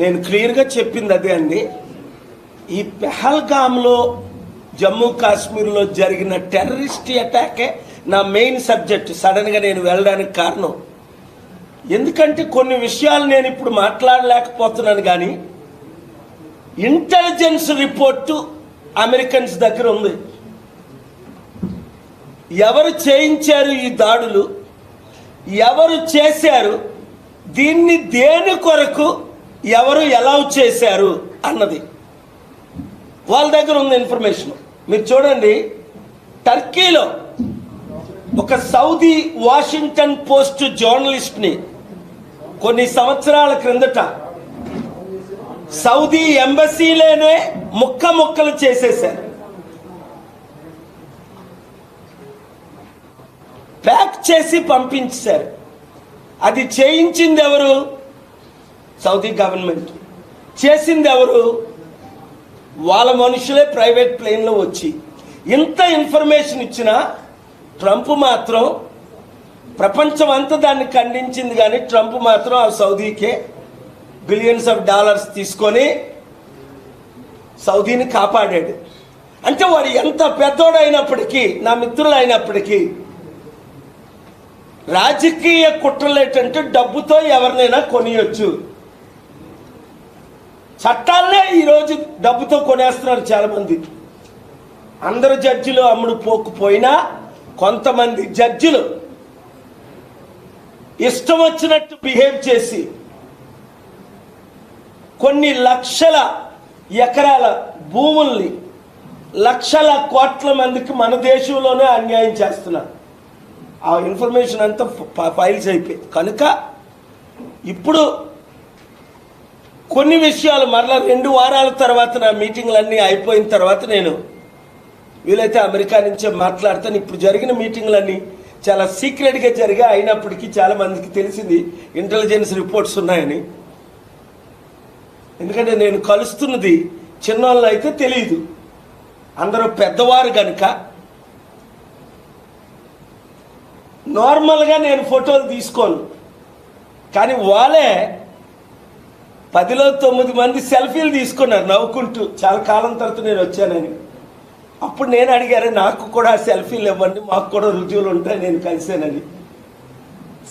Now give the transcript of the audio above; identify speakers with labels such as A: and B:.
A: నేను క్లియర్గా చెప్పింది అదే అండి. ఈ పెహల్గామ్లో జమ్మూ కాశ్మీర్లో జరిగిన టెర్రరిస్ట్ అటాకే నా మెయిన్ సబ్జెక్ట్. సడన్గా నేను వెళ్ళడానికి కారణం ఎందుకంటే కొన్ని విషయాలు నేను ఇప్పుడు మాట్లాడలేకపోతున్నాను, కానీ ఇంటెలిజెన్స్ రిపోర్టు అమెరికన్స్ దగ్గర ఉంది. ఎవరు చేయించారు ఈ దాడులు, ఎవరు చేశారు, దీన్ని దేని కొరకు ఎవరు ఎలా చేశారు అన్నది వాళ్ళ దగ్గర ఉంది ఇన్ఫర్మేషన్. మీరు చూడండి, టర్కీలో ఒక సౌదీ వాషింగ్టన్ పోస్ట్ జర్నలిస్ట్ని కొన్ని సంవత్సరాల క్రిందట సౌదీ ఎంబసీలోనే ముక్కలు చేసేశారు. ప్యాక్ చేసి పంపించారు. అది చేయించింది ఎవరు? Saudi government. చేసింది ఎవరు? వాళ్ళ మనుషులే ప్రైవేట్ ప్లేన్లో వచ్చి. ఇంత ఇన్ఫర్మేషన్ ఇచ్చినా ట్రంప్ మాత్రం, ప్రపంచం అంతా దాన్ని ఖండించింది, కానీ ట్రంప్ మాత్రం ఆ సౌదీకే బిలియన్స్ ఆఫ్ డాలర్స్ తీసుకొని సౌదీని కాపాడాడు. అంటే వాడు ఎంత పెద్దోడైనప్పటికీ, నా మిత్రులు అయినప్పటికీ, రాజకీయ కుట్రలు ఏంటంటే డబ్బుతో ఎవరినైనా కొనియొచ్చు. చట్టాలనే ఈరోజు డబ్బుతో కొనేస్తున్నారు చాలామంది. అందరు జడ్జిలు అమ్ముడు పోకపోయినా కొంతమంది జడ్జిలు ఇష్టం వచ్చినట్టు బిహేవ్ చేసి కొన్ని లక్షల ఎకరాల భూముల్ని లక్షల కోట్ల మందికి మన దేశంలోనే అన్యాయం చేస్తున్నారు. ఆ ఇన్ఫర్మేషన్ అంతా ఫైల్స్ అయిపోయింది. కనుక ఇప్పుడు కొన్ని విషయాలు మరలా 2 వారాల తర్వాత నా మీటింగ్లన్నీ అయిపోయిన తర్వాత నేను వీలైతే అమెరికా నుంచే మాట్లాడతాను. ఇప్పుడు జరిగిన మీటింగ్లన్నీ చాలా సీక్రెట్గా జరిగా, అయినప్పటికీ చాలా మందికి తెలిసింది ఇంటెలిజెన్స్ రిపోర్ట్స్ ఉన్నాయని. ఎందుకంటే నేను కలుస్తున్నది చిన్నోళ్ళు అయితే తెలియదు, అందరూ పెద్దవారు కనుక నార్మల్గా నేను ఫోటోలు తీసుకోను. కానీ వాళ్ళే 10లో 9 మంది సెల్ఫీలు తీసుకున్నారు నవ్వుకుంటూ, చాలా కాలం తర్వాత నేను వచ్చానని. అప్పుడు నేను అడిగారు, నాకు కూడా సెల్ఫీలు ఇవ్వండి, మాకు కూడా రుజువులు ఉంటాయి నేను కలిసానని.